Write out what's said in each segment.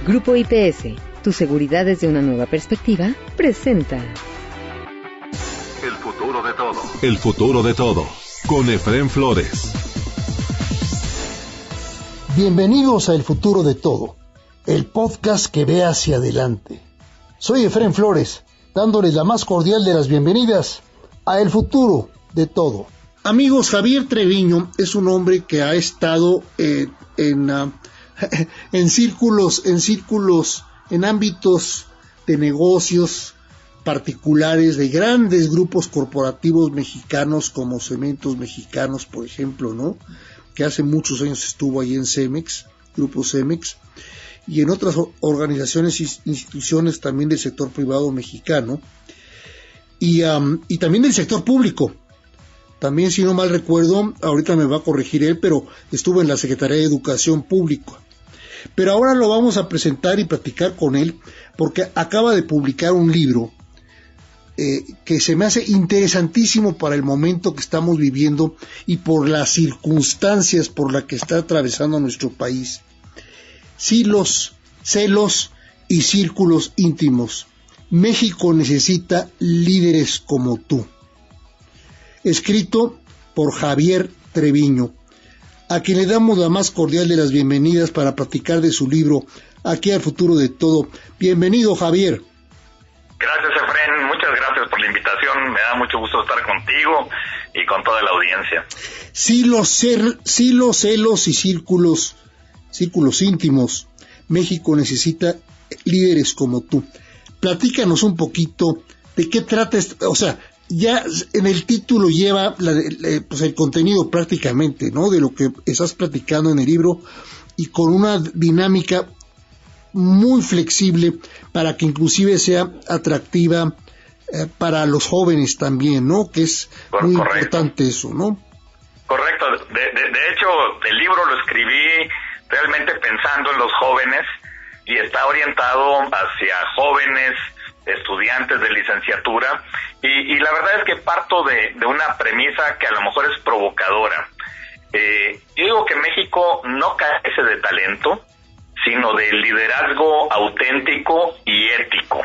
Grupo IPS, tu seguridad desde una nueva perspectiva, presenta El futuro de todo. El futuro de todo, con Efrén Flores. Bienvenidos a El futuro de todo, el podcast que ve hacia adelante. Soy Efrén Flores, dándoles la más cordial de las bienvenidas a El futuro de todo. Amigos, Javier Treviño es un hombre que ha estado en círculos, en ámbitos de negocios particulares de grandes grupos corporativos mexicanos como Cementos Mexicanos, por ejemplo, ¿no? Que hace muchos años estuvo ahí en Cemex, Grupo Cemex, y en otras organizaciones e instituciones también del sector privado mexicano, y también del sector público. También, si no mal recuerdo, ahorita me va a corregir él, pero estuvo en la Secretaría de Educación Pública. Pero ahora lo vamos a presentar y platicar con él, porque acaba de publicar un libro que se me hace interesantísimo para el momento que estamos viviendo y por las circunstancias por las que está atravesando nuestro país. Silos, celos y círculos íntimos. México necesita líderes como tú. Escrito por Javier Treviño, a quien le damos la más cordial de las bienvenidas para platicar de su libro Aquí al futuro de todo. Bienvenido, Javier. Gracias, Efrén, muchas gracias por la invitación, me da mucho gusto estar contigo y con toda la audiencia. Silos, celos y círculos íntimos. México necesita líderes como tú. Platícanos un poquito de qué trata o sea, ya en el título lleva pues el contenido prácticamente, ¿no? De lo que estás platicando en el libro, y con una dinámica muy flexible para que inclusive sea atractiva para los jóvenes también, ¿no? Que es muy importante eso, ¿no? Correcto. De hecho, el libro lo escribí realmente pensando en los jóvenes y está orientado hacia jóvenes estudiantes de licenciatura, y la verdad es que parto de una premisa que a lo mejor es provocadora. Yo digo que México no carece de talento, sino de liderazgo auténtico y ético.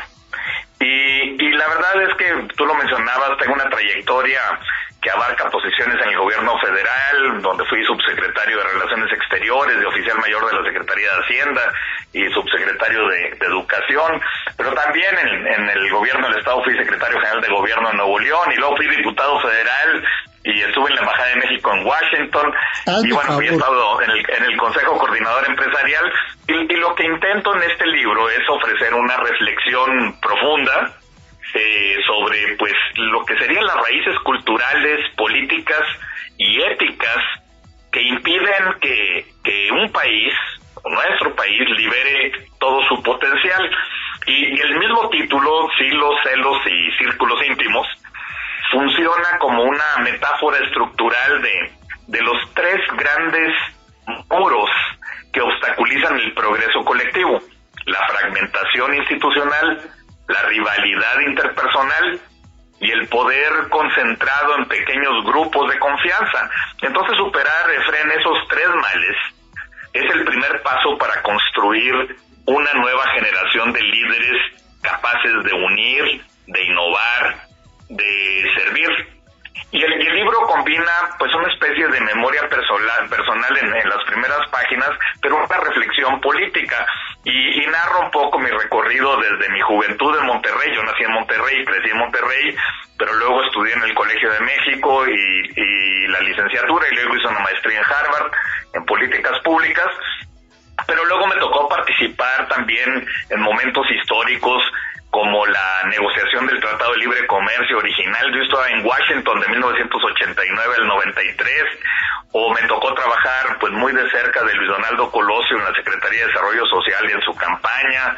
Y la verdad es que, tú lo mencionabas, tengo una trayectoria que abarca posiciones en el gobierno federal, donde fui subsecretario de Relaciones Exteriores, de oficial mayor de la Secretaría de Hacienda y subsecretario de Educación, pero también en el gobierno del Estado fui secretario general de Gobierno de Nuevo León, y luego fui diputado federal y estuve en la Embajada de México en Washington, y bueno, he estado en el Consejo Coordinador Empresarial, y lo que intento en este libro es ofrecer una reflexión profunda sobre pues lo que serían las raíces culturales, políticas y éticas que impiden que un país, nuestro país, libere todo su potencial. Y el mismo título, Silos, celos y círculos íntimos, funciona como una metáfora estructural de los tres grandes muros que obstaculizan el progreso colectivo: la fragmentación institucional, la rivalidad interpersonal y el poder concentrado en pequeños grupos de confianza. Entonces, superar, Efrén, esos tres males es el primer paso para construir una nueva generación de líderes capaces de unir, de innovar, de servir. Y el libro combina pues una especie de memoria personal en las primeras páginas, pero una reflexión política, y narro un poco mi recorrido desde mi juventud en Monterrey. Yo nací en Monterrey, crecí en Monterrey, pero luego estudié en el Colegio de México y la licenciatura, y luego hice una maestría en Harvard en políticas públicas. Pero luego me tocó participar también en momentos históricos como la negociación del Tratado de Libre Comercio original. Yo estaba en Washington de 1989 al 93, o me tocó trabajar pues muy de cerca de Luis Donaldo Colosio en la Secretaría de Desarrollo Social y en su campaña,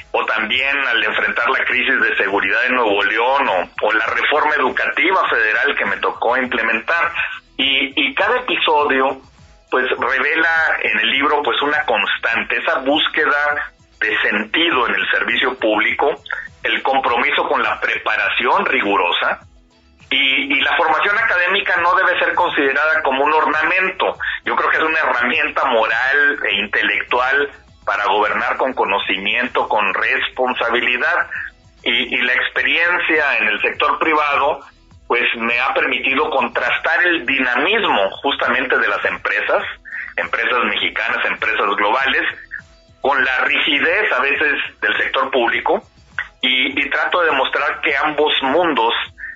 o también al enfrentar la crisis de seguridad en Nuevo León, o la reforma educativa federal que me tocó implementar. Y cada episodio pues revela en el libro pues una constante, esa búsqueda de sentido en el servicio público, el compromiso con la preparación rigurosa, y la formación académica no debe ser considerada como un ornamento. Yo creo que es una herramienta moral e intelectual para gobernar gobernar con conocimiento, con responsabilidad. Y la experiencia en el sector privado pues me ha permitido contrastar el dinamismo justamente de las empresas mexicanas, empresas globales, con la rigidez a veces del sector público, y trato de demostrar que ambos mundos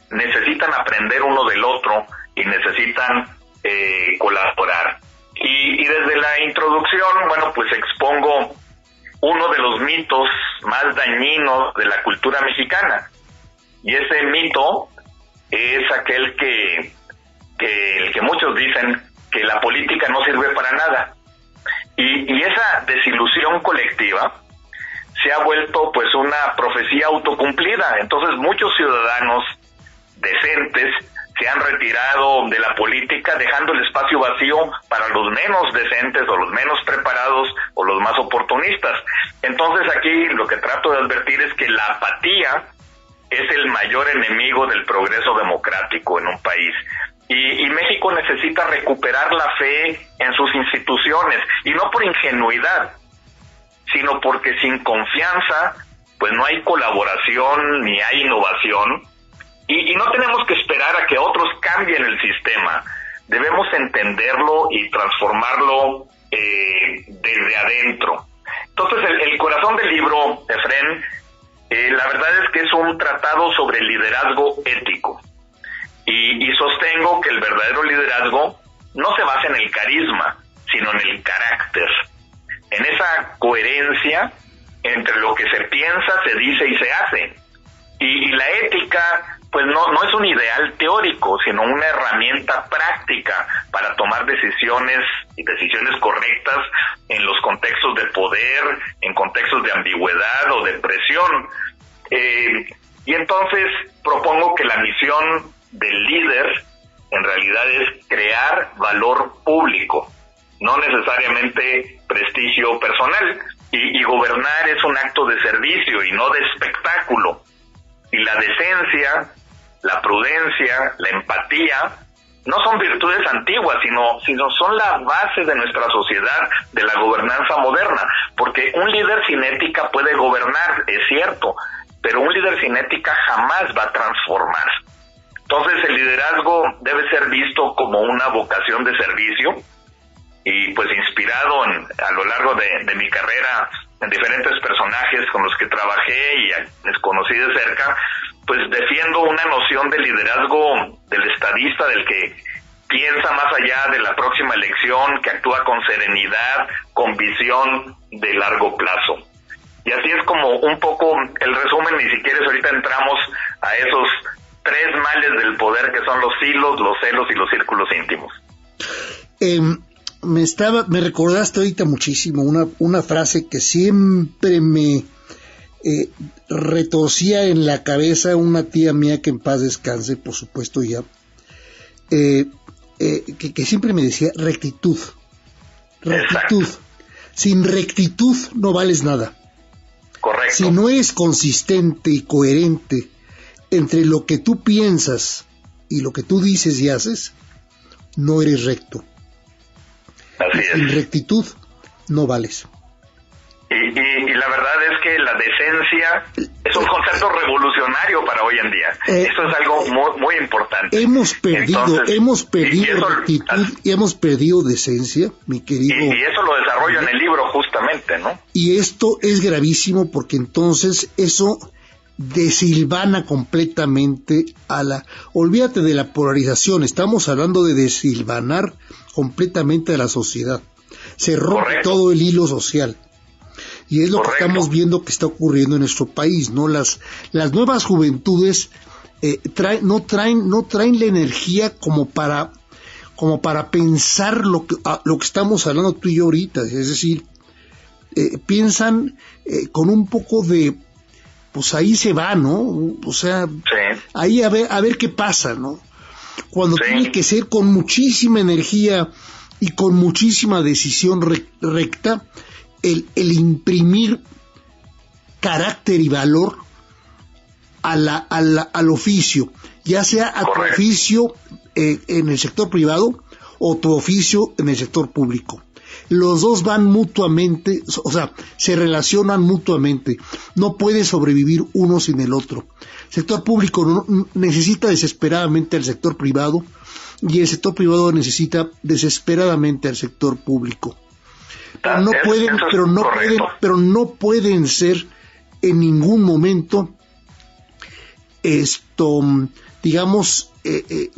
necesitan aprender uno del otro y necesitan colaborar. Y desde la introducción, bueno, pues expongo uno de los mitos más dañinos de la cultura mexicana, y ese mito es aquel que muchos dicen que la política no sirve para nada, y esa desilusión colectiva se ha vuelto pues una profecía autocumplida. Entonces muchos ciudadanos decentes se han retirado de la política, dejando el espacio vacío para los menos decentes o los menos preparados o los más oportunistas. Entonces aquí lo que trato de advertir es que la apatía es el mayor enemigo del progreso democrático en un país. Y México necesita recuperar la fe en sus instituciones, y no por ingenuidad, sino porque sin confianza pues no hay colaboración ni hay innovación. Y no tenemos que esperar a que otros cambien el sistema. Debemos entenderlo y transformarlo desde adentro. Entonces, el corazón del libro, Efrén, la verdad es que es un tratado sobre el liderazgo ético. Y sostengo que el verdadero liderazgo no se basa en el carisma, sino en el carácter, en esa coherencia entre lo que se piensa, se dice y se hace. Y la ética pues no es un ideal teórico, sino una herramienta práctica para tomar decisiones correctas en los contextos de poder, en contextos de ambigüedad o de presión. Y entonces propongo que la misión del líder en realidad es crear valor público, no necesariamente prestigio personal. Y gobernar es un acto de servicio y no de espectáculo. Y la decencia, la prudencia, la empatía, no son virtudes antiguas, sino son la base de nuestra sociedad, de la gobernanza moderna. Porque un líder sin ética puede gobernar, es cierto, pero un líder sin ética jamás va a transformar. Entonces el liderazgo debe ser visto como una vocación de servicio, y pues inspirado a lo largo de mi carrera en diferentes personajes con los que trabajé y les conocí de cerca, pues defiendo una noción de liderazgo del estadista, del que piensa más allá de la próxima elección, que actúa con serenidad, con visión de largo plazo. Y así es como un poco el resumen, y si quieres ahorita entramos a esos 3 males del poder, que son los hilos, los celos y los círculos íntimos. Me recordaste ahorita muchísimo una frase que siempre me retorcía en la cabeza una tía mía, que en paz descanse, por supuesto ya, que siempre me decía: rectitud. Sin rectitud no vales nada. Correcto. Si no eres consistente y coherente entre lo que tú piensas y lo que tú dices y haces, no eres recto. Así es. Sin rectitud no vales. Y la verdad es que la decencia es un concepto revolucionario para hoy en día. Eso es algo muy, muy importante. Hemos perdido rectitud y hemos perdido decencia, mi querido. Y eso lo desarrollo en el libro justamente, ¿no? Y esto es gravísimo, porque entonces eso desilvana completamente olvídate de la polarización, estamos hablando de desilvanar completamente a la sociedad. Se rompe Correcto. todo el hilo social. Y es lo Correcto. que estamos viendo que está ocurriendo en nuestro país, ¿no? Las nuevas juventudes no traen la energía como para pensar lo que estamos hablando tú y yo ahorita. Es decir, piensan con un poco de, pues ahí se va, ¿no? O sea, Sí. ahí a ver qué pasa, ¿no? Cuando Sí. tiene que ser con muchísima energía y con muchísima decisión recta, el imprimir carácter y valor al oficio, ya sea a tu Correcto. oficio en el sector privado o tu oficio en el sector público. Los dos van mutuamente, o sea, se relacionan mutuamente. No puede sobrevivir uno sin el otro. El sector público necesita desesperadamente al sector privado y el sector privado necesita desesperadamente al sector público. Pero no pueden ser en ningún momento digamos,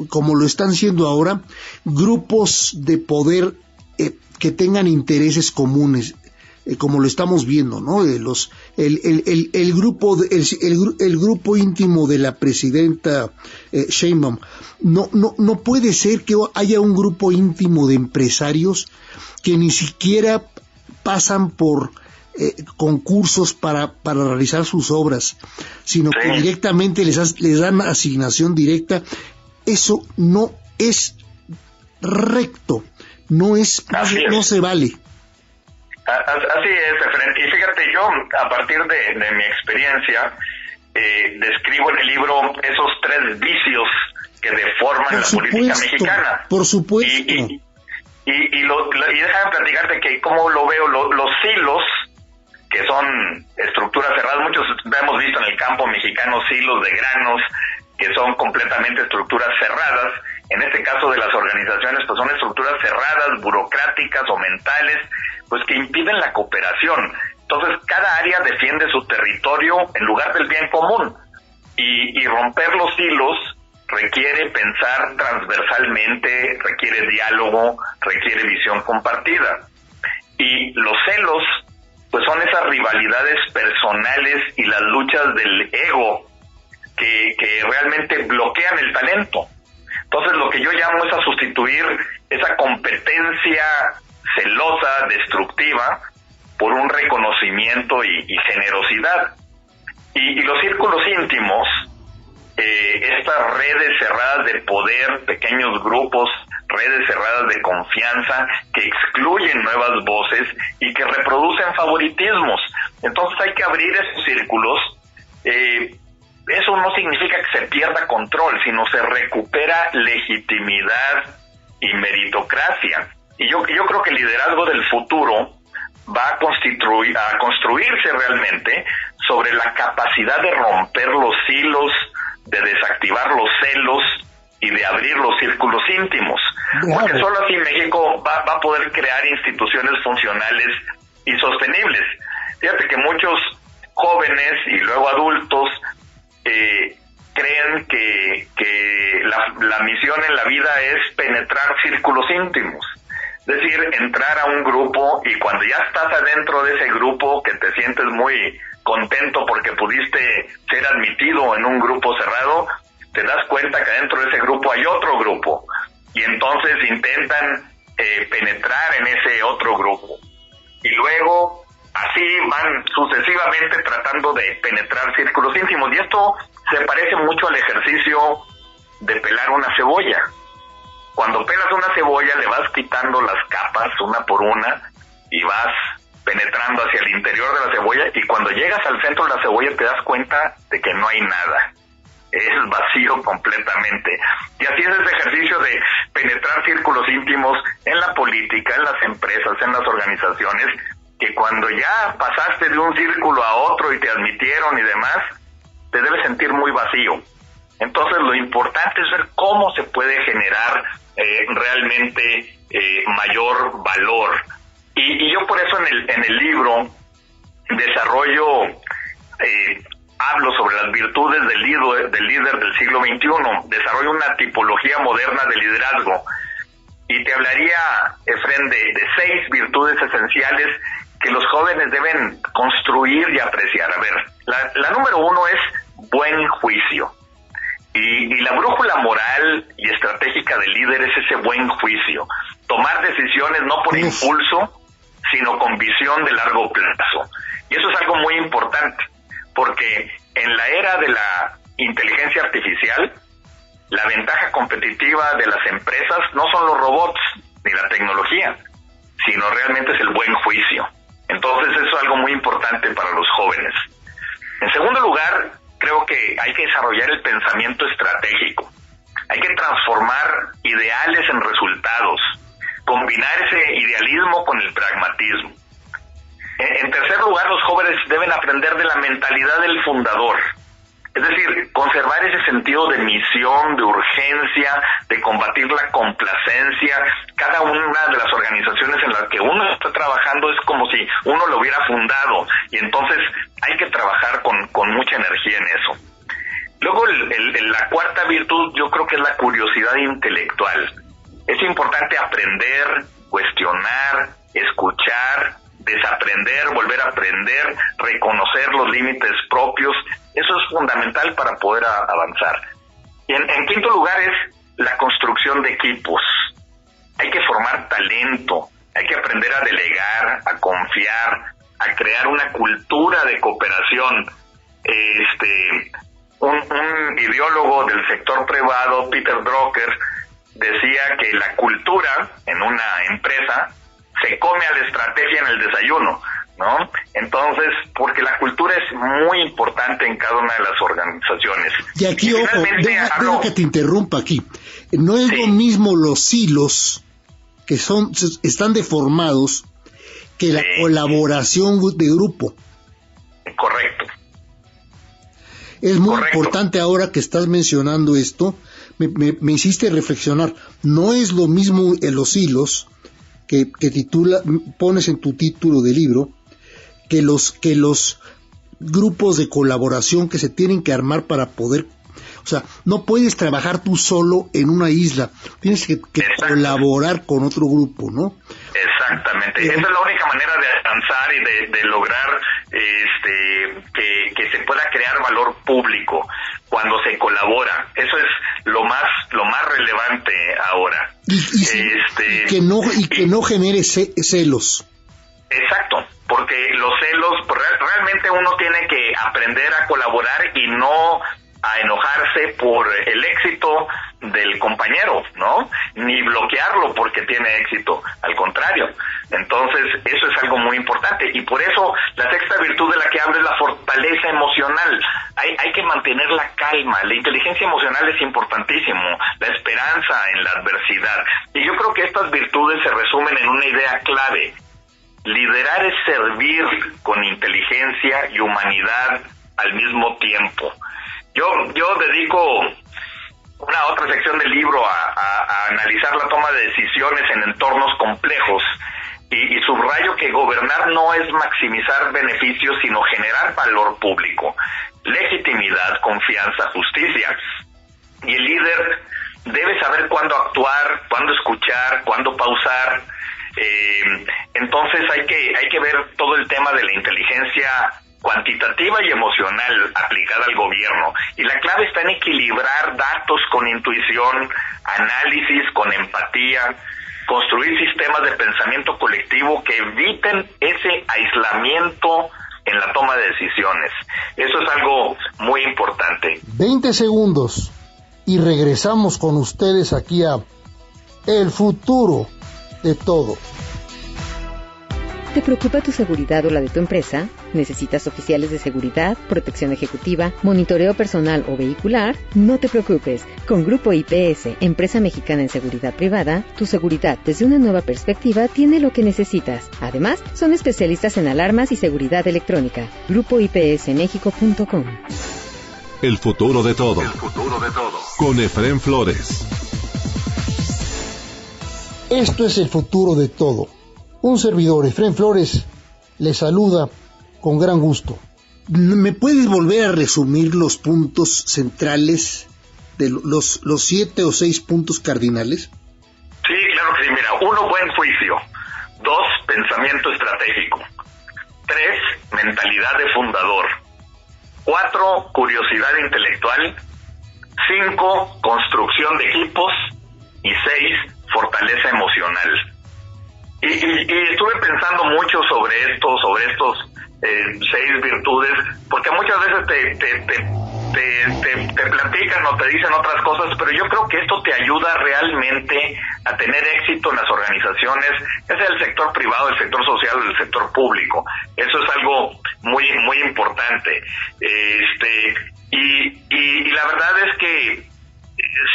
como lo están siendo ahora, grupos de poder que tengan intereses comunes, como lo estamos viendo, ¿no? El grupo íntimo de la presidenta Sheinbaum. No puede ser que haya un grupo íntimo de empresarios que ni siquiera pasan por concursos para realizar sus obras, sino que directamente les dan asignación directa. Eso no es recto, no se vale. Así es, Efraín. Y fíjate, yo a partir de mi experiencia describo en el libro esos 3 vicios que deforman la política mexicana. Por supuesto. Y déjame platicarte que cómo lo veo, los silos, que son estructuras cerradas, muchos hemos visto en el campo mexicano silos de granos, que son completamente estructuras cerradas. En este caso de las organizaciones, pues son estructuras cerradas, burocráticas o mentales, pues que impiden la cooperación. Entonces, cada área defiende su territorio en lugar del bien común. Y romper los hilos requiere pensar transversalmente, requiere diálogo, requiere visión compartida. Y los celos, pues son esas rivalidades personales y las luchas del ego que realmente bloquean el talento. Entonces, lo que yo llamo es a sustituir esa competencia celosa, destructiva, por un reconocimiento y generosidad. Y los círculos íntimos, estas redes cerradas de poder, pequeños grupos, redes cerradas de confianza que excluyen nuevas voces y que reproducen favoritismos. Entonces hay que abrir esos círculos. Eso no significa que se pierda control, sino se recupera legitimidad y meritocracia. Y yo creo que el liderazgo del futuro va a construirse realmente sobre la capacidad de romper los hilos, de desactivar los celos y de abrir los círculos íntimos. Porque solo así México va a poder crear instituciones funcionales y sostenibles. Fíjate que muchos jóvenes y luego adultos creen que la misión en la vida es penetrar círculos íntimos. Es decir, entrar a un grupo y cuando ya estás adentro de ese grupo, que te sientes muy contento porque pudiste ser admitido en un grupo cerrado, te das cuenta que dentro de ese grupo hay otro grupo y entonces intentan penetrar en ese otro grupo. Y luego así van sucesivamente tratando de penetrar círculos íntimos. Y esto se parece mucho al ejercicio de pelar una cebolla. Cuando pelas una cebolla le vas quitando las capas una por una y vas penetrando hacia el interior de la cebolla y cuando llegas al centro de la cebolla te das cuenta de que no hay nada. Es vacío completamente. Y así es ese ejercicio de penetrar círculos íntimos en la política, en las empresas, en las organizaciones, que cuando ya pasaste de un círculo a otro y te admitieron y demás, te debes sentir muy vacío. Entonces lo importante es ver cómo se puede generar realmente mayor valor. Y yo por eso en el libro desarrollo, hablo sobre las virtudes del líder del siglo XXI, desarrollo una tipología moderna de liderazgo. Y te hablaría, Efraín, de 6 virtudes esenciales que los jóvenes deben construir y apreciar. A ver, la número 1 es buen juicio. Y la brújula moral y estratégica del líder es ese buen juicio. Tomar decisiones no por impulso, sino con visión de largo plazo. Y eso es algo muy importante, porque en la era de la inteligencia artificial, la ventaja competitiva de las empresas no son los robots ni la tecnología, sino realmente es el buen juicio. Entonces eso es algo muy importante para los jóvenes. En segundo lugar, creo que hay que desarrollar el pensamiento estratégico. Hay que transformar ideales en resultados. combinar ese idealismo con el pragmatismo. En tercer lugar, los jóvenes deben aprender de la mentalidad del fundador. Es decir, conservar ese sentido de misión, de urgencia, de combatir la complacencia. Cada una de las organizaciones en las que uno está trabajando es como si uno lo hubiera fundado, y entonces hay que trabajar con mucha energía en eso. Luego, la cuarta virtud yo creo que es la curiosidad intelectual. Es importante aprender, cuestionar, escuchar, desaprender, volver a aprender, reconocer los límites propios. Eso es fundamental para poder avanzar. Y en quinto lugar es la construcción de equipos. Hay que formar talento, hay que aprender a delegar, a confiar, a crear una cultura de cooperación. Un ideólogo del sector privado, Peter Drucker, decía que la cultura en una empresa se come a la estrategia en el desayuno, ¿no? Entonces, porque la cultura es muy importante en cada una de las organizaciones. Y aquí, ojo, deja que te interrumpa aquí. No es lo mismo los silos, que están deformados, que la colaboración de grupo. Correcto. Es muy importante ahora que estás mencionando esto, me hiciste reflexionar. No es lo mismo en los hilos que pones en tu título de libro, que los grupos de colaboración que se tienen que armar para poder, o sea, no puedes trabajar tú solo en una isla, tienes que colaborar con otro grupo, ¿no? Exactamente, esa es la única manera de avanzar y de lograr que se pueda crear valor público cuando se colabora. Eso es lo más relevante ahora. Y que no genere celos. Exacto, porque los celos, realmente uno tiene que aprender a colaborar y no a enojarse por el éxito del compañero, ¿no? Ni bloquearlo porque tiene éxito, al contrario. Entonces, eso es algo muy importante, y por eso la sexta virtud de la que hablo es la fortaleza emocional. Hay que mantener la calma, la inteligencia emocional es importantísimo, la esperanza en la adversidad, y yo creo que estas virtudes se resumen en una idea clave: liderar es servir con inteligencia y humanidad al mismo tiempo. Yo dedico una otra sección del libro a analizar la toma de decisiones en entornos complejos, y subrayo que gobernar no es maximizar beneficios, sino generar valor público, legitimidad, confianza, justicia. Y el líder debe saber cuándo actuar, cuándo escuchar, cuándo pausar. Entonces hay que ver todo el tema de la inteligencia cuantitativa y emocional aplicada al gobierno, y la clave está en equilibrar datos con intuición, análisis con empatía, construir sistemas de pensamiento colectivo que eviten ese aislamiento en la toma de decisiones. Eso es algo muy importante. 20 segundos y regresamos con ustedes aquí a El Futuro de Todo. ¿Te preocupa tu seguridad o la de tu empresa? ¿Necesitas oficiales de seguridad, protección ejecutiva, monitoreo personal o vehicular? No te preocupes. Con Grupo IPS, empresa mexicana en seguridad privada, tu seguridad desde una nueva perspectiva tiene lo que necesitas. Además, son especialistas en alarmas y seguridad electrónica. GrupoIPSMexico.com. El futuro de todo. El futuro de todo. Con Efraín Flores. Esto es El Futuro de Todo. Un servidor, Efraín Flores, le saluda con gran gusto. ¿Me puedes volver a resumir los puntos centrales, de los 7 o 6 puntos cardinales? Sí, claro que sí. Mira, 1, buen juicio. 2, pensamiento estratégico. 3, mentalidad de fundador. 4, curiosidad intelectual. 5, construcción de equipos. Y 6, fortaleza emocional. Y estuve pensando mucho sobre estos 6 virtudes, porque muchas veces te platican o te dicen otras cosas, pero yo creo que esto te ayuda realmente a tener éxito en las organizaciones, ya sea el sector privado, el sector social o el sector público. Eso es algo muy muy importante. Y la verdad es que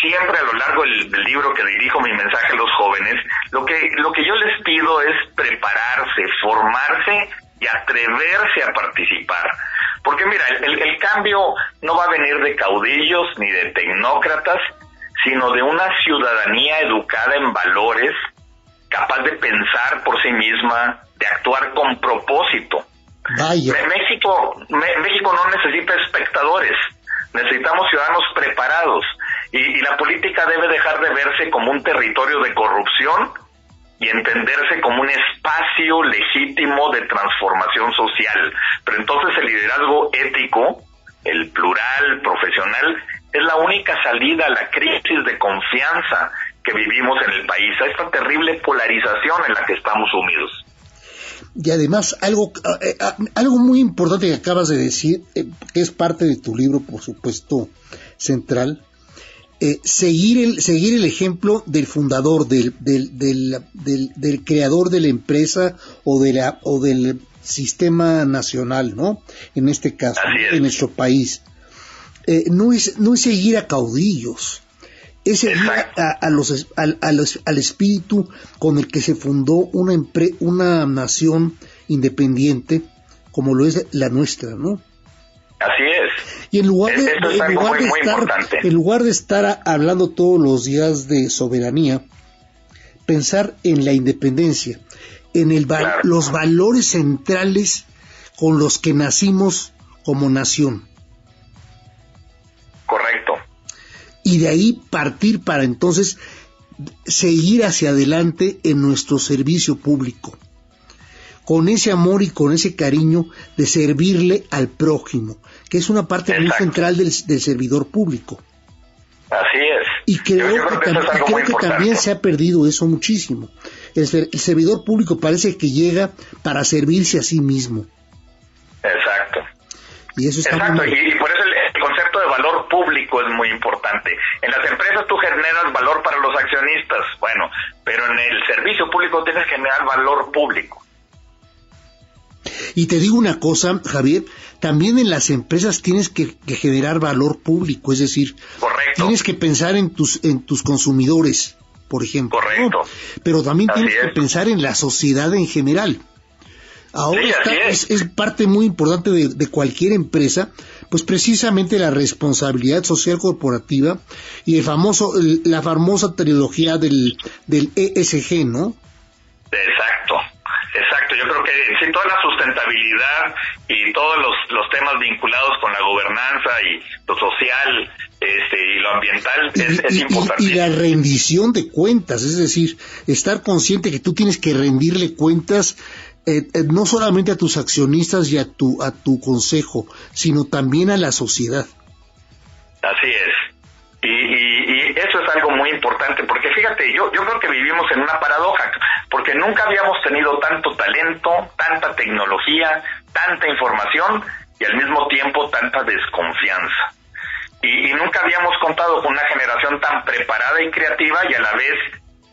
siempre a lo largo del libro que dirijo mi mensaje a los jóvenes, Lo que yo les pido es prepararse, formarse y atreverse a participar. Porque mira, el cambio no va a venir de caudillos ni de tecnócratas, sino de una ciudadanía educada en valores, capaz de pensar por sí misma, de actuar con propósito. Vaya. México no necesita espectadores, necesitamos ciudadanos preparados, y la política debe dejar de verse como un territorio de corrupción y entenderse como un espacio legítimo de transformación social. Pero entonces el liderazgo ético, el plural, profesional, es la única salida a la crisis de confianza que vivimos en el país, a esta terrible polarización en la que estamos sumidos. Y además, algo muy importante que acabas de decir, que es parte de tu libro, por supuesto, central, seguir el ejemplo del fundador, del creador de la empresa o del sistema nacional, ¿no? En este caso, en nuestro país. No es seguir a caudillos, es seguir al espíritu con el que se fundó una nación independiente como lo es la nuestra, ¿no? Así es. Y en lugar de estar hablando todos los días de soberanía, pensar en la independencia, en los valores centrales con los que nacimos como nación. Correcto. Y de ahí partir para entonces seguir hacia adelante en nuestro servicio público, con ese amor y con ese cariño de servirle al prójimo, que es una parte muy central del servidor público. Así es. Y creo que también se ha perdido eso muchísimo. El servidor público parece que llega para servirse a sí mismo. Exacto. Y eso está muy... y por eso el concepto de valor público es muy importante. En las empresas tú generas valor para los accionistas, bueno, pero en el servicio público tienes que generar valor público. Y te digo una cosa, Javier, también en las empresas tienes que generar valor público, es decir, correcto, tienes que pensar en tus consumidores, por ejemplo, correcto, ¿no? Pero también tienes que pensar en la sociedad en general. Ahora es parte muy importante de cualquier empresa, pues precisamente la responsabilidad social corporativa y la famosa trilogía del ESG, ¿no? Exacto, yo creo que sí, toda la sustentabilidad y todos los temas vinculados con la gobernanza y lo social y lo ambiental es importante. Y la rendición de cuentas, es decir, estar consciente que tú tienes que rendirle cuentas no solamente a tus accionistas y a tu consejo, sino también a la sociedad. Así es. Y eso es algo muy importante, porque fíjate, yo creo que vivimos en una paradoja, porque nunca habíamos tenido tanto talento, tanta tecnología, tanta información y al mismo tiempo tanta desconfianza. Y nunca habíamos contado con una generación tan preparada y creativa y a la vez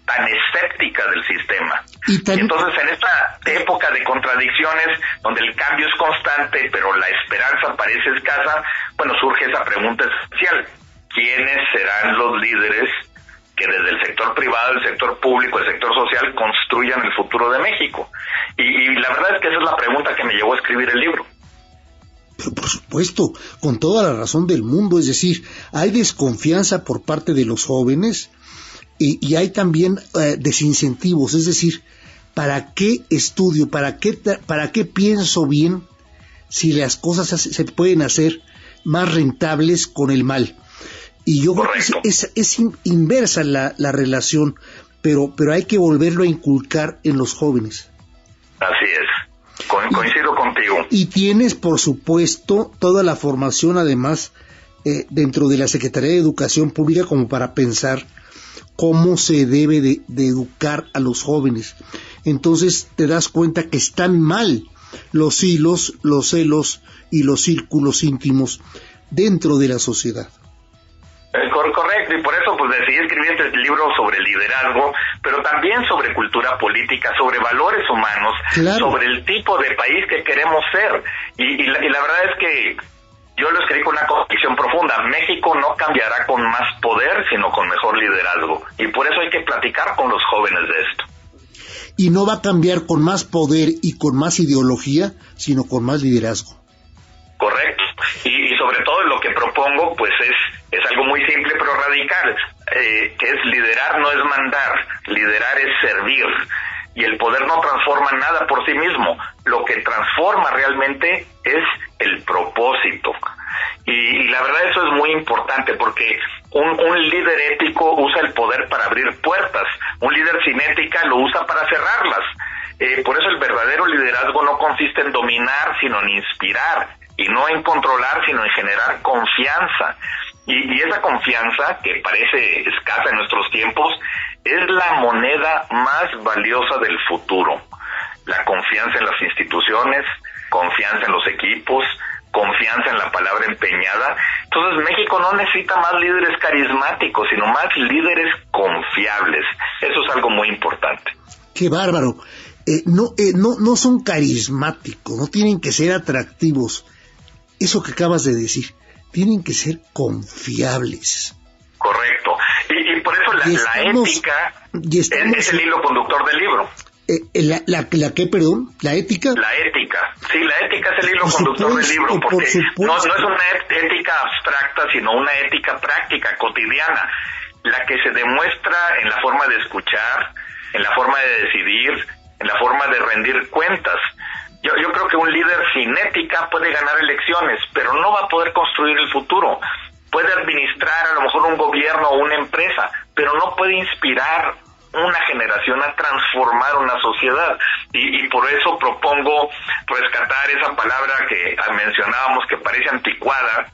tan escéptica del sistema. Y entonces en esta época de contradicciones, donde el cambio es constante, pero la esperanza parece escasa, bueno, surge esa pregunta esencial: ¿quiénes serán los líderes que desde el sector privado, el sector público, el sector social construyan el futuro de México? Y la verdad es que esa es la pregunta que me llevó a escribir el libro. Pero por supuesto, con toda la razón del mundo, es decir, hay desconfianza por parte de los jóvenes y hay también desincentivos, es decir, ¿para qué estudio, para qué pienso bien si las cosas se pueden hacer más rentables con el mal? Y yo creo que es inversa la relación, pero hay que volverlo a inculcar en los jóvenes. Así es, coincido contigo. Y tienes, por supuesto, toda la formación, además, dentro de la Secretaría de Educación Pública, como para pensar cómo se debe de educar a los jóvenes. Entonces te das cuenta que están mal los hilos, los celos y los círculos íntimos dentro de la sociedad. Correcto, y por eso pues decidí escribir este libro sobre liderazgo, pero también sobre cultura política, sobre valores humanos, sobre el tipo de país que queremos ser. Y la verdad es que yo lo escribí con una convicción profunda. México no cambiará con más poder, sino con mejor liderazgo. Y por eso hay que platicar con los jóvenes de esto. Y no va a cambiar con más poder y con más ideología, sino con más liderazgo. Correcto. Y sobre todo lo que propongo, pues es algo muy simple pero radical, que es liderar no es mandar, liderar es servir. Y el poder no transforma nada por sí mismo. Lo que transforma realmente es el propósito. Y la verdad eso es muy importante, porque un líder ético usa el poder para abrir puertas. Un líder sin ética lo usa para cerrarlas. Por eso el verdadero liderazgo no consiste en dominar, sino en inspirar. Y no en controlar, sino en generar confianza. Y esa confianza, que parece escasa en nuestros tiempos, es la moneda más valiosa del futuro. La confianza en las instituciones, confianza en los equipos, confianza en la palabra empeñada. Entonces México no necesita más líderes carismáticos, sino más líderes confiables. Eso es algo muy importante. ¡Qué bárbaro! No son carismáticos, no tienen que ser atractivos. Eso que acabas de decir, tienen que ser confiables. Correcto. Y por eso la ética es el hilo conductor del libro. ¿La qué, perdón? ¿La ética? La ética. Sí, la ética es el hilo conductor del libro, porque no es una ética abstracta, sino una ética práctica, cotidiana, la que se demuestra en la forma de escuchar, en la forma de decidir, en la forma de rendir cuentas. Yo creo que un líder sin ética puede ganar elecciones, pero no va a poder construir el futuro. Puede administrar a lo mejor un gobierno o una empresa, pero no puede inspirar una generación a transformar una sociedad. Y por eso propongo rescatar esa palabra que mencionábamos que parece anticuada,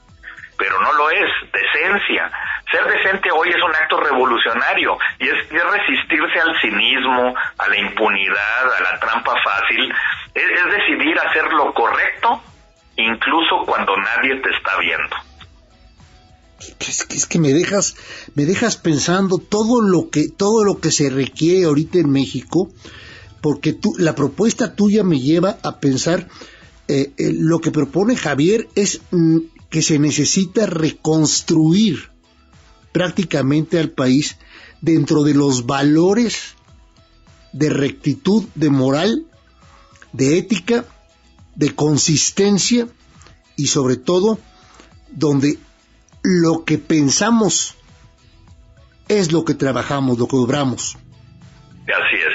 pero no lo es, decencia. Ser decente hoy es un acto revolucionario y es resistirse al cinismo, a la impunidad, a la trampa fácil. Es decidir hacer lo correcto, incluso cuando nadie te está viendo. Es que me dejas pensando todo lo que se requiere ahorita en México, porque la propuesta tuya me lleva a pensar, lo que propone Javier es que se necesita reconstruir prácticamente al país dentro de los valores de rectitud, de moral, de ética, de consistencia y sobre todo donde lo que pensamos es lo que trabajamos, lo que obramos. Así es.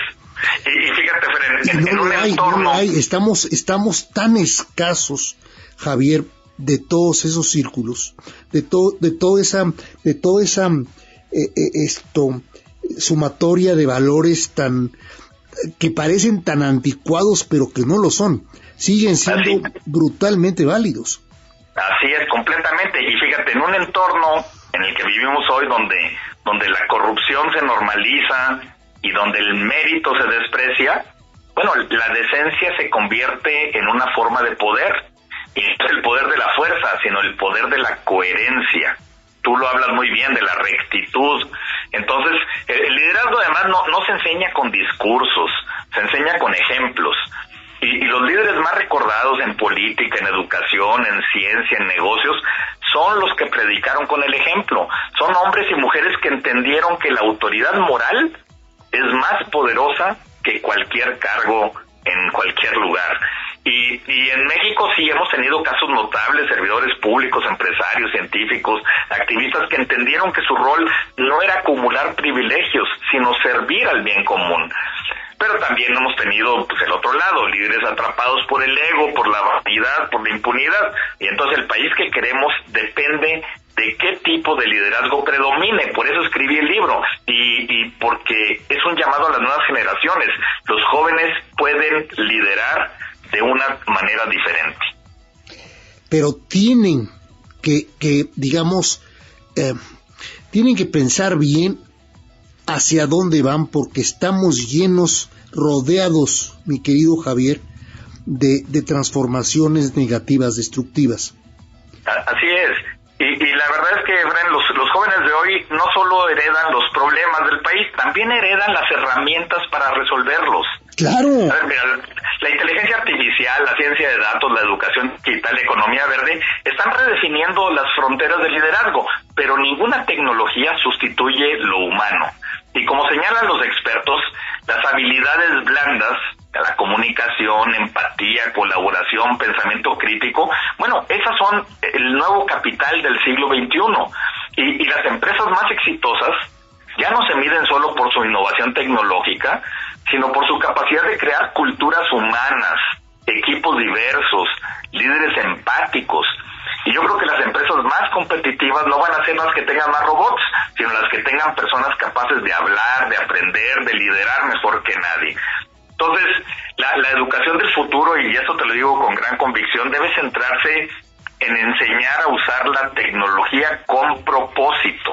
Y fíjate, Fren, en un entorno... No hay. Estamos tan escasos, Javier, de todos esos círculos, de toda esa sumatoria de valores que parecen tan anticuados, pero que no lo son. Siguen siendo brutalmente válidos. Así es, completamente. Y fíjate, en un entorno en el que vivimos hoy, donde la corrupción se normaliza y donde el mérito se desprecia, bueno, la decencia se convierte en una forma de poder. Y no es el poder de la fuerza, sino el poder de la coherencia. Tú lo hablas muy bien, de la rectitud. Entonces, el liderazgo además no se enseña con discursos, se enseña con ejemplos. Y los líderes más recordados en política, en educación, en ciencia, en negocios, son los que predicaron con el ejemplo. Son hombres y mujeres que entendieron que la autoridad moral es más poderosa que cualquier cargo en cualquier lugar. Y en México sí hemos tenido casos notables, servidores públicos, empresarios, científicos, activistas que entendieron que su rol no era acumular privilegios, sino servir al bien común. Pero también hemos tenido el otro lado, líderes atrapados por el ego, por la vanidad, por la impunidad. Y entonces el país que queremos depende de qué tipo de liderazgo predomine. Por eso escribí el libro y porque es un llamado a las nuevas generaciones. Los jóvenes pueden liderar de una manera diferente. Pero tienen tienen que pensar bien hacia dónde van, porque estamos rodeados, mi querido Javier, de transformaciones negativas, destructivas. Así es. Y la verdad es que, Bren, los jóvenes de hoy no solo heredan los problemas del país, también heredan las herramientas para resolverlos. Claro. A ver, mira, la inteligencia artificial, la ciencia de datos, la educación digital, la economía verde, están redefiniendo las fronteras del liderazgo, pero ninguna tecnología sustituye lo humano. Y como señalan los expertos, las habilidades blandas, la comunicación, empatía, colaboración, pensamiento crítico, bueno, esas son el nuevo capital del siglo XXI. Y las empresas más exitosas ya no se miden solo por su innovación tecnológica, sino por su capacidad de crear culturas humanas, equipos diversos, líderes empáticos. Y yo creo que las empresas más competitivas no van a ser las que tengan más robots, sino las que tengan personas capaces de hablar, de aprender, de liderar mejor que nadie. Entonces, la educación del futuro, y eso te lo digo con gran convicción, debe centrarse en enseñar a usar la tecnología con propósito.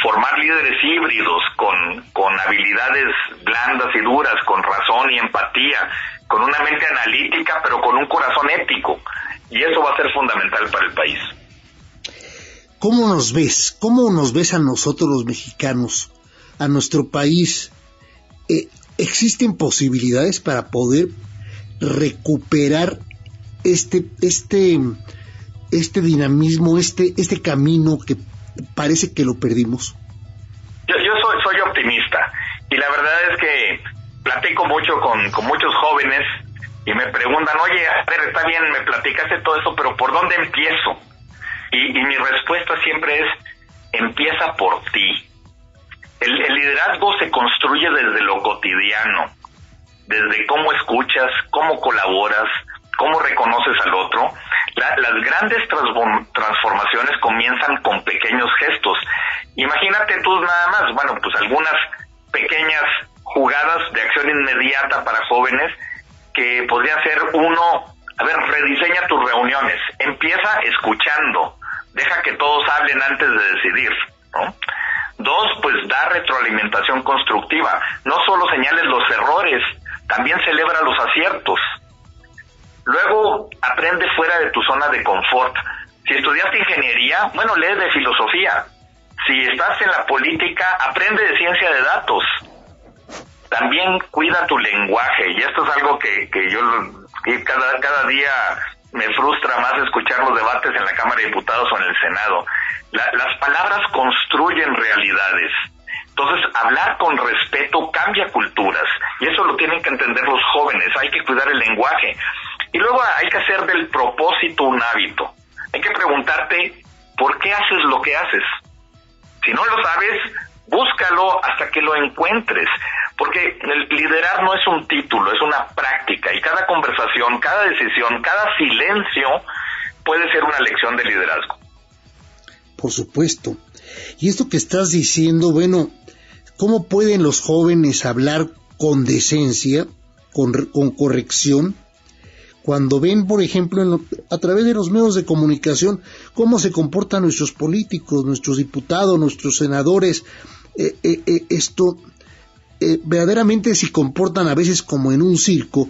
Formar líderes híbridos con habilidades blandas y duras, con razón y empatía, con una mente analítica, pero con un corazón ético. Y eso va a ser fundamental para el país. ¿Cómo nos ves? ¿Cómo nos ves a nosotros los mexicanos, a nuestro país? ¿Existen posibilidades para poder recuperar este dinamismo, este camino que parece que lo perdimos? Yo soy optimista, y la verdad es que platico mucho con muchos jóvenes y me preguntan, oye, a ver, está bien, me platicaste todo eso, pero ¿por dónde empiezo? Y mi respuesta siempre es, empieza por ti. El liderazgo se construye desde lo cotidiano, desde cómo escuchas, cómo colaboras, cómo reconoces al otro. Las grandes transformaciones comienzan con pequeños gestos. Imagínate tú nada más, bueno, pues algunas pequeñas jugadas de acción inmediata para jóvenes que podría ser uno, rediseña tus reuniones, empieza escuchando, deja que todos hablen antes de decidir, ¿no? 2, pues da retroalimentación constructiva, no solo señales los errores, también celebra los aciertos. Luego, aprende fuera de tu zona de confort. Si estudiaste ingeniería, bueno, lee de filosofía. Si estás en la política, aprende de ciencia de datos. También cuida tu lenguaje, y esto es algo que yo cada día me frustra más escuchar los debates en la Cámara de Diputados o en el Senado. Las palabras construyen realidades. Entonces, hablar con respeto cambia culturas, y eso lo tienen que entender los jóvenes. Hay que cuidar el lenguaje. Y luego hay que hacer del propósito un hábito. Hay que preguntarte, ¿por qué haces lo que haces? Si no lo sabes, búscalo hasta que lo encuentres. Porque el liderar no es un título, es una práctica. Y cada conversación, cada decisión, cada silencio puede ser una lección de liderazgo. Por supuesto. Y esto que estás diciendo, bueno, ¿cómo pueden los jóvenes hablar con decencia, con corrección, cuando ven, por ejemplo, a través de los medios de comunicación, cómo se comportan nuestros políticos, nuestros diputados, nuestros senadores, verdaderamente se comportan a veces como en un circo?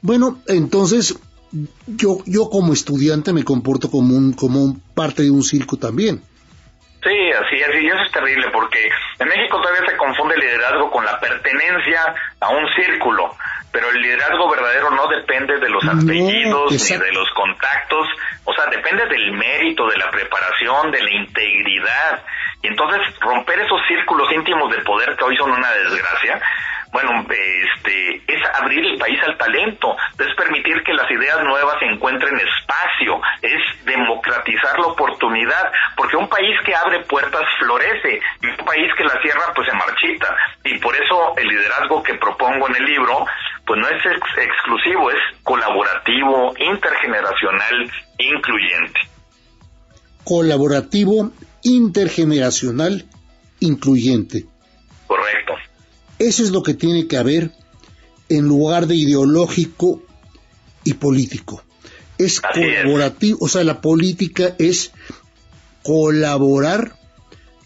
Bueno, entonces yo como estudiante me comporto como parte de un circo también. Sí, así es, y eso es terrible, porque en México todavía se confunde el liderazgo con la pertenencia a un círculo, pero el liderazgo verdadero no depende de los apellidos ni de los contactos, o sea, depende del mérito, de la preparación, de la integridad. Y entonces romper esos círculos íntimos de poder que hoy son una desgracia, bueno, es abrir el país al talento, es permitir que las ideas nuevas encuentren espacio, es democratizar la oportunidad, porque un país que abre puertas florece, y un país que la cierra pues se marchita. Y por eso el liderazgo que propongo en el libro pues no es exclusivo, es colaborativo, intergeneracional, incluyente. Colaborativo, intergeneracional, incluyente. Correcto. Eso es lo que tiene que haber en lugar de ideológico y político. Es colaborativo, o sea, la política es colaborar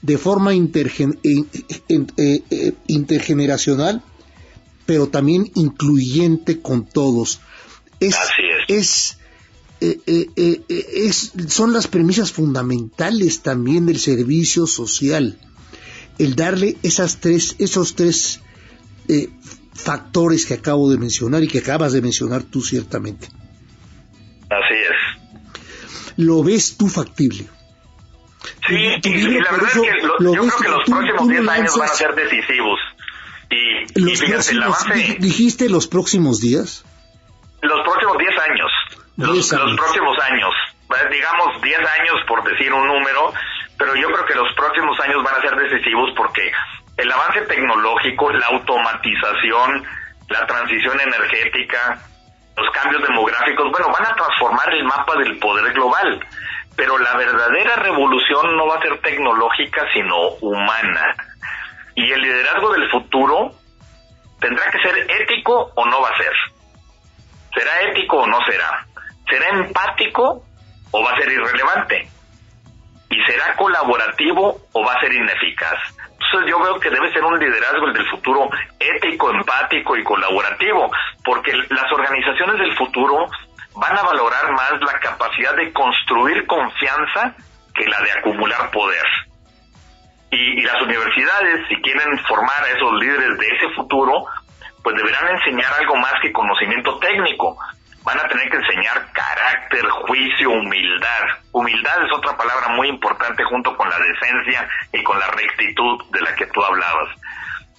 de forma intergeneracional, pero también incluyente con todos. Son las premisas fundamentales también del servicio social. El darle esos tres factores que acabo de mencionar y que acabas de mencionar tú ciertamente. Así es. ¿Lo ves tú factible? Sí, y la verdad es que yo creo que los próximos 10 años van a ser decisivos. Y fíjate, el avance... ¿Dijiste los próximos días? Los próximos 10 años. Los próximos años. Digamos 10 años por decir un número, pero yo creo que los próximos años van a ser decisivos porque el avance tecnológico, la automatización, la transición energética, los cambios demográficos, bueno, van a transformar el mapa del poder global. Pero la verdadera revolución no va a ser tecnológica, sino humana. Y el liderazgo del futuro tendrá que ser ético o no va a ser. ¿Será ético o no será? ¿Será empático o va a ser irrelevante? ¿Y será colaborativo o va a ser ineficaz? Entonces yo veo que debe ser un liderazgo el del futuro ético, empático y colaborativo, porque las organizaciones del futuro van a valorar más la capacidad de construir confianza que la de acumular poder. Y las universidades, si quieren formar a esos líderes de ese futuro, pues deberán enseñar algo más que conocimiento técnico. Van a tener que enseñar carácter, juicio, humildad. Humildad es otra palabra muy importante junto con la decencia y con la rectitud de la que tú hablabas.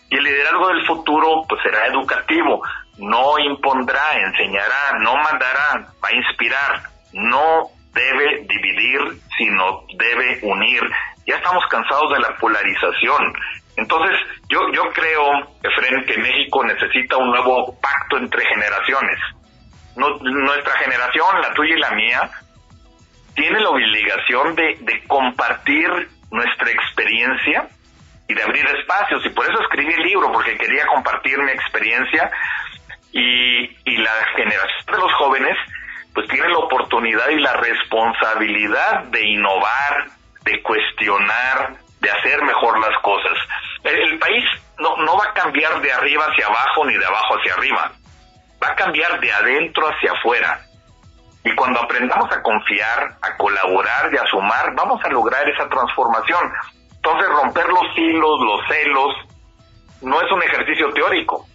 Y el liderazgo del futuro pues será educativo, no impondrá, enseñará, no mandará, va a inspirar, no debe dividir, sino debe unir. Ya estamos cansados de la polarización. Entonces, yo creo, Efren, que México necesita un nuevo pacto entre generaciones. Nuestra generación, la tuya y la mía, tiene la obligación de compartir nuestra experiencia y de abrir espacios. Y por eso escribí el libro, porque quería compartir mi experiencia. Y la generación de los jóvenes, pues tiene la oportunidad y la responsabilidad de innovar, de cuestionar, de hacer mejor las cosas. El país no va a cambiar de arriba hacia abajo ni de abajo hacia arriba. Va a cambiar de adentro hacia afuera. Y cuando aprendamos a confiar, a colaborar y a sumar, vamos a lograr esa transformación. Entonces, romper los hilos, los celos, no es un ejercicio teórico.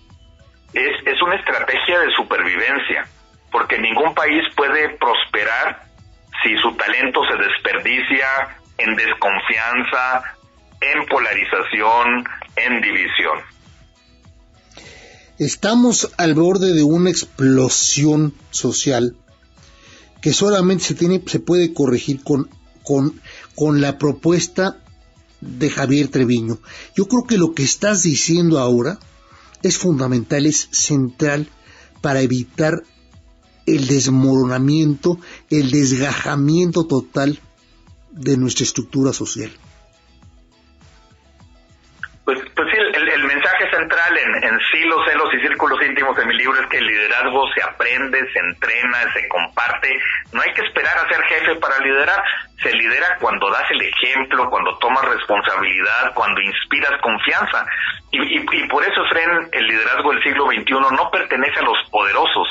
Es una estrategia de supervivencia. Porque ningún país puede prosperar si su talento se desperdicia en desconfianza, en polarización, en división. Estamos al borde de una explosión social que solamente se puede corregir con la propuesta de Javier Treviño. Yo creo que lo que estás diciendo ahora es fundamental, es central para evitar el desmoronamiento, el desgajamiento total de nuestra estructura social. Pues sí, el mensaje central en Silos, Celos y Círculos Íntimos de mi libro es que el liderazgo se aprende, se entrena, se comparte. No hay que esperar a ser jefe para liderar. Se lidera cuando das el ejemplo, cuando tomas responsabilidad, cuando inspiras confianza. Y por eso, Efren, el liderazgo del siglo XXI no pertenece a los poderosos,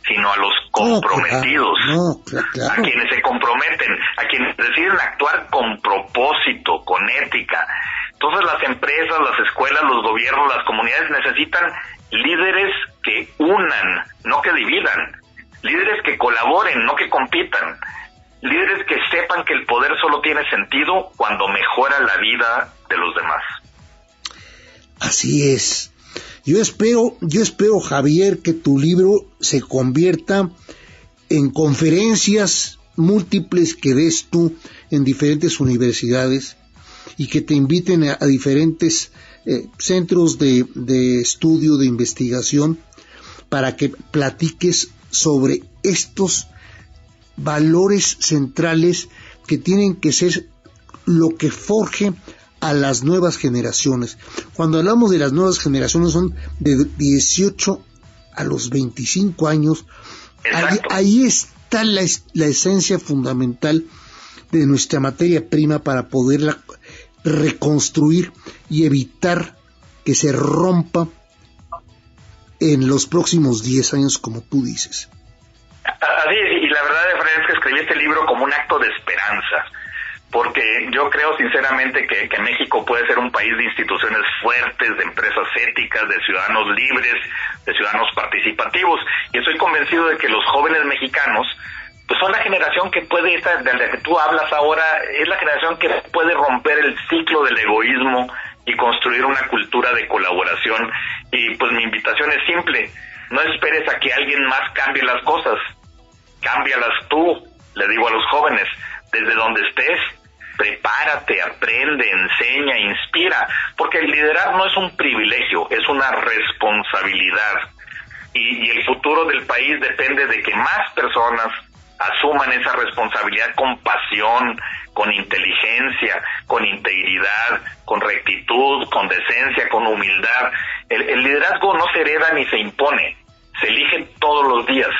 sino a los comprometidos, claro. A quienes se comprometen, a quienes deciden actuar con propósito, con ética. Entonces las empresas, las escuelas, los gobiernos, las comunidades necesitan líderes que unan, no que dividan, líderes que colaboren, no que compitan, líderes que sepan que el poder solo tiene sentido cuando mejora la vida de los demás. Así es. Yo espero, Javier, que tu libro se convierta en conferencias múltiples que des tú en diferentes universidades y que te inviten a diferentes centros de estudio, de investigación, para que platiques sobre estos valores centrales que tienen que ser lo que forje a las nuevas generaciones. Cuando hablamos de las nuevas generaciones son de 18 a los 25 años. Ahí está la esencia fundamental de nuestra materia prima para poderla reconstruir y evitar que se rompa en los próximos 10 años, como tú dices. Así es, y la verdad, Efraín, es que escribí este libro como un acto de esperanza. porque yo creo sinceramente que México puede ser un país de instituciones fuertes, de empresas éticas, de ciudadanos libres, de ciudadanos participativos, y estoy convencido de que los jóvenes mexicanos pues son la generación que puede, de la que tú hablas ahora, es la generación que puede romper el ciclo del egoísmo y construir una cultura de colaboración. Y pues mi invitación es simple: no esperes a que alguien más cambie las cosas, cámbialas tú, le digo a los jóvenes, desde donde estés, prepárate, aprende, enseña, inspira, porque el liderar no es un privilegio, es una responsabilidad, y el futuro del país depende de que más personas asuman esa responsabilidad con pasión, con inteligencia, con integridad, con rectitud, con decencia, con humildad. El liderazgo no se hereda ni se impone, se elige todos los días.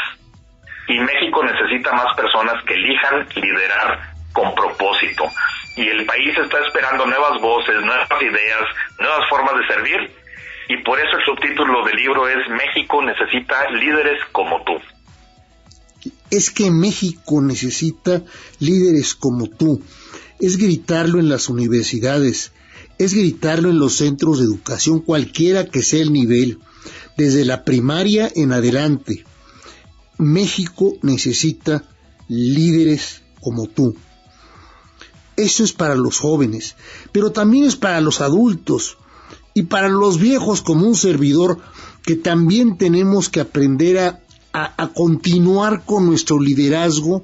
Y México necesita más personas que elijan liderar con propósito. Y el país está esperando nuevas voces, nuevas ideas, nuevas formas de servir. Y por eso el subtítulo del libro es México necesita líderes como tú. Es que México necesita líderes como tú. Es gritarlo en las universidades, es gritarlo en los centros de educación, cualquiera que sea el nivel, desde la primaria en adelante. México necesita líderes como tú. Eso es para los jóvenes, pero también es para los adultos y para los viejos como un servidor, que también tenemos que aprender a continuar con nuestro liderazgo,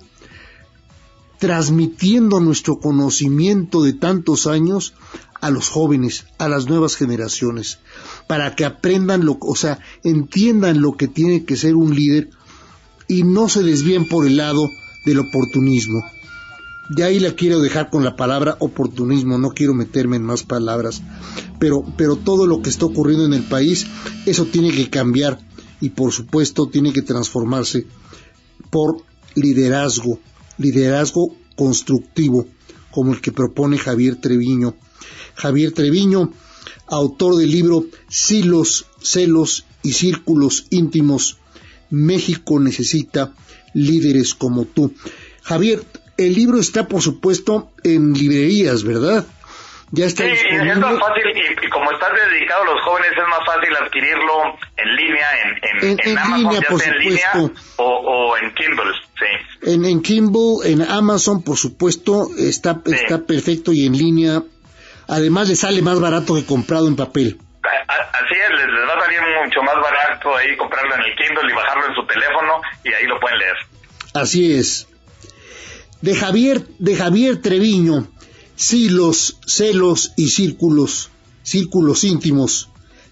transmitiendo nuestro conocimiento de tantos años a los jóvenes, a las nuevas generaciones, para que aprendan entiendan lo que tiene que ser un líder y no se desvíen por el lado del oportunismo. De ahí la quiero dejar con la palabra oportunismo, no quiero meterme en más palabras, pero todo lo que está ocurriendo en el país, eso tiene que cambiar. Y por supuesto tiene que transformarse por liderazgo constructivo, como el que propone Javier Treviño. Javier Treviño, autor del libro Silos, Celos y Círculos Íntimos, México necesita líderes como tú. Javier, el libro está por supuesto en librerías, ¿verdad? Ya está disponible. Es más fácil, y como estás dedicado a los jóvenes, es más fácil adquirirlo en línea, en Amazon, línea, ya por sea en línea o en Kindle, sí. En Kindle, en Amazon, por supuesto, está perfecto, y en línea, además le sale más barato que comprado en papel. Así es, les va a salir mucho más barato ahí comprarlo en el Kindle y bajarlo en su teléfono, y ahí lo pueden leer. Así es. De Javier Treviño, Silos, Celos y Círculos Íntimos,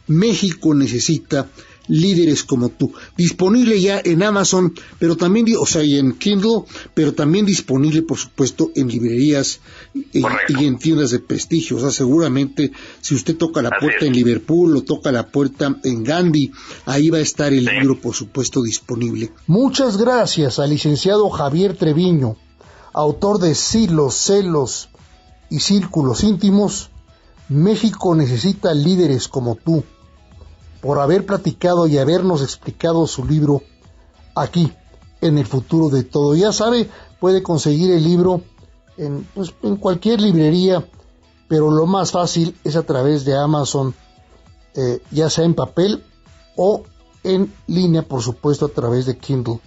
México necesita líderes como tú. Disponible ya en Amazon, pero también, y en Kindle, pero también disponible, por supuesto, en librerías y en tiendas de prestigio. Seguramente, si usted toca la puerta en Liverpool o toca la puerta en Gandhi, ahí va a estar el libro, por supuesto, disponible. Muchas gracias al licenciado Javier Treviño, autor de Silos, Celos y Círculos Íntimos, México necesita líderes como tú, por haber platicado y habernos explicado su libro aquí, en El Futuro de Todo. Ya sabe, puede conseguir el libro en cualquier librería, pero lo más fácil es a través de Amazon, ya sea en papel o en línea, por supuesto, a través de Kindle.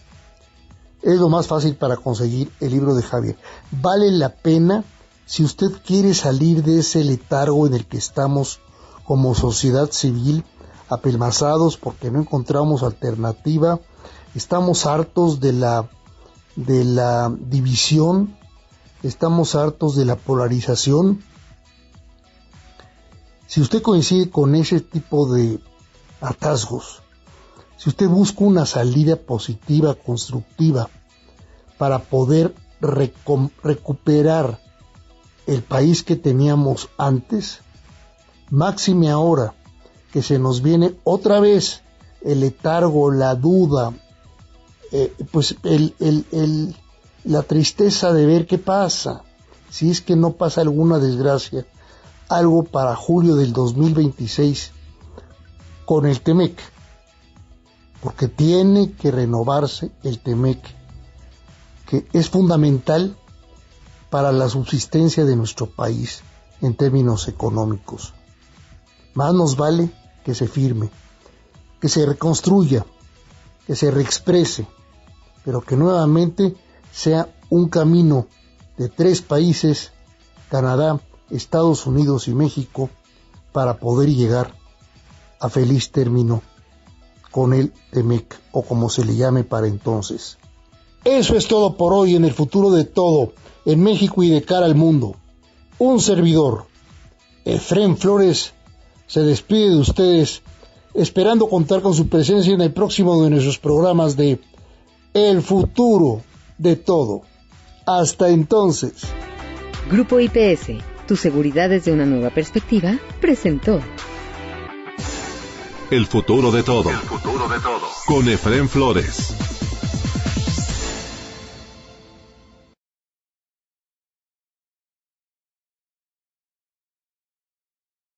Es lo más fácil para conseguir el libro de Javier. Vale la pena si usted quiere salir de ese letargo en el que estamos como sociedad civil, apelmazados porque no encontramos alternativa, estamos hartos de la división, estamos hartos de la polarización. Si usted coincide con ese tipo de atasgos, si usted busca una salida positiva, constructiva, para poder recuperar el país que teníamos antes, máxime ahora que se nos viene otra vez el letargo, la duda, la tristeza de ver qué pasa, si es que no pasa alguna desgracia, algo para julio del 2026 con el TEMEC, porque tiene que renovarse el TEMEC, que es fundamental para la subsistencia de nuestro país en términos económicos. Más nos vale que se firme, que se reconstruya, que se reexprese, pero que nuevamente sea un camino de 3 países, Canadá, Estados Unidos y México, para poder llegar a feliz término con el TEMEC, o como se le llame para entonces. Eso es todo por hoy en El Futuro de Todo, en México y de cara al mundo. Un servidor, Efrén Flores, se despide de ustedes, esperando contar con su presencia en el próximo de nuestros programas de El Futuro de Todo. Hasta entonces. Grupo IPS, tu seguridad desde una nueva perspectiva, presentó El Futuro de Todo. El Futuro de Todo. Con Efrén Flores.